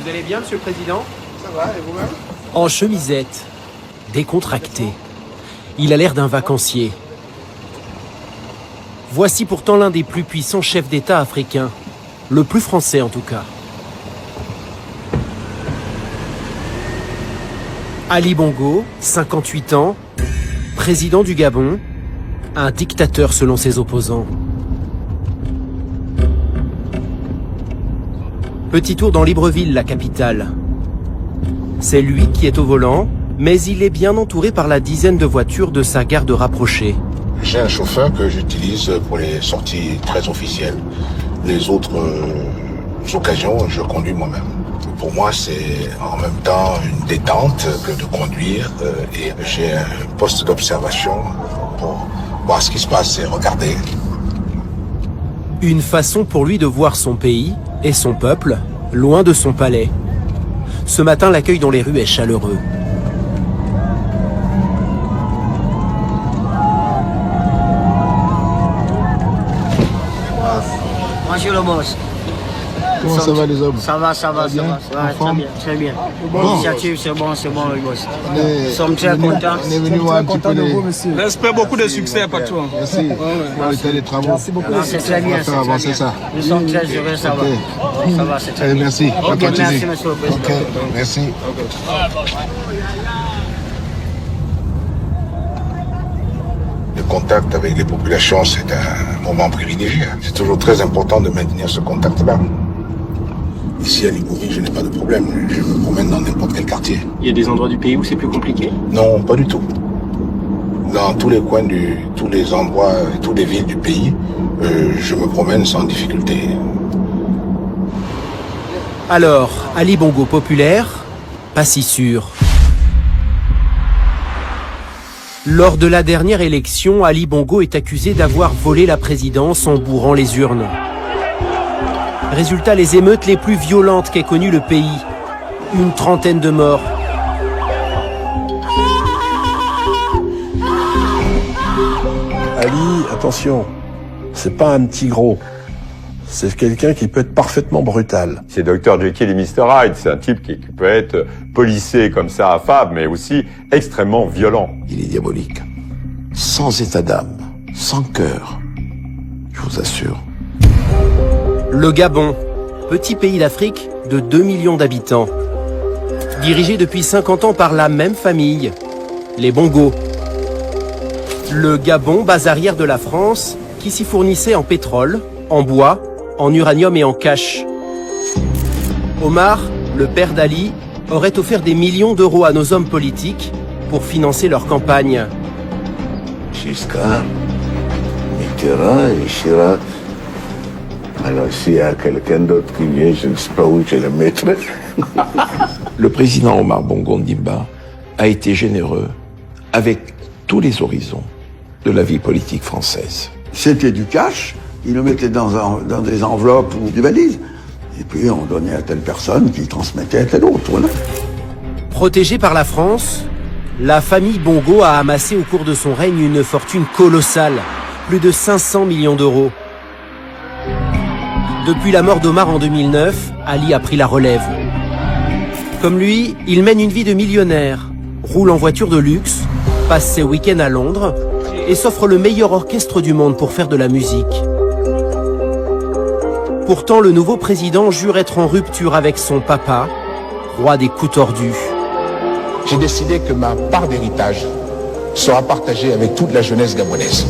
Vous allez bien, Monsieur le Président? Ça va, et vous-même? En chemisette, décontracté. Il a l'air d'un vacancier. Voici pourtant l'un des plus puissants chefs d'État africains. Le plus français en tout cas. Ali Bongo, 58 ans, président du Gabon, un dictateur selon ses opposants. Petit tour dans Libreville, la capitale. C'est lui qui est au volant, mais il est bien entouré par la dizaine de voitures de sa garde rapprochée. J'ai un chauffeur que j'utilise pour les sorties très officielles. Les autres occasions, je conduis moi-même. Pour moi, c'est en même temps une détente que de conduire et j'ai un poste d'observation pour voir ce qui se passe et regarder. Une façon pour lui de voir son pays et son peuple loin de son palais. Ce matin, l'accueil dans les rues est chaleureux. Bonjour le boss. Comment ça va les hommes? Ça va, très bien. L'initiative, c'est bon le boss. Nous sommes très contents. On est venu voir un petit peu les... J'espère beaucoup de succès, patron. Merci. Les travaux. Merci beaucoup. C'est très bien. On va faire avancer ça. Nous sommes très heureux, ça va. Ça va, c'est très bien. Merci. Ok, merci, monsieur le président. Ok, merci. Le contact avec les populations, c'est un moment privilégié. C'est toujours très important de maintenir ce contact-là. Ici à Libreville, je n'ai pas de problème. Je me promène dans n'importe quel quartier. Il y a des endroits du pays où c'est plus compliqué? Non, pas du tout. Dans tous les coins tous les endroits, toutes les villes du pays, je me promène sans difficulté. Alors, Ali Bongo populaire? Pas si sûr. Lors de la dernière élection, Ali Bongo est accusé d'avoir volé la présidence en bourrant les urnes. Résultat, les émeutes les plus violentes qu'ait connues le pays. Une trentaine de morts. Ali, attention, c'est pas un petit gros. C'est quelqu'un qui peut être parfaitement brutal. C'est Dr Jekyll et Mr Hyde. C'est un type qui peut être policé comme ça, affable, mais aussi extrêmement violent. Il est diabolique. Sans état d'âme, sans cœur. Je vous assure. Le Gabon, petit pays d'Afrique de 2 millions d'habitants. Dirigé depuis 50 ans par la même famille, les Bongo. Le Gabon, base arrière de la France, qui s'y fournissait en pétrole, en bois, en uranium et en cash. Omar, le père d'Ali, aurait offert des millions d'euros à nos hommes politiques pour financer leur campagne. Giscard, Mitterrand et Chirac. Alors s'il y a quelqu'un d'autre qui vient, je ne sais pas où je le mettrai. Le président Omar Bongo Ondimba a été généreux avec tous les horizons de la vie politique française. C'était du cash, ils le mettaient dans des enveloppes ou des valises. Et puis on donnait à telle personne qui transmettait à telle autre. Voilà. Protégée par la France, la famille Bongo a amassé au cours de son règne une fortune colossale, plus de 500 millions d'euros. Depuis la mort d'Omar en 2009, Ali a pris la relève. Comme lui, il mène une vie de millionnaire, roule en voiture de luxe, passe ses week-ends à Londres et s'offre le meilleur orchestre du monde pour faire de la musique. Pourtant, le nouveau président jure être en rupture avec son papa, roi des coups tordus. J'ai décidé que ma part d'héritage sera partagée avec toute la jeunesse gabonaise.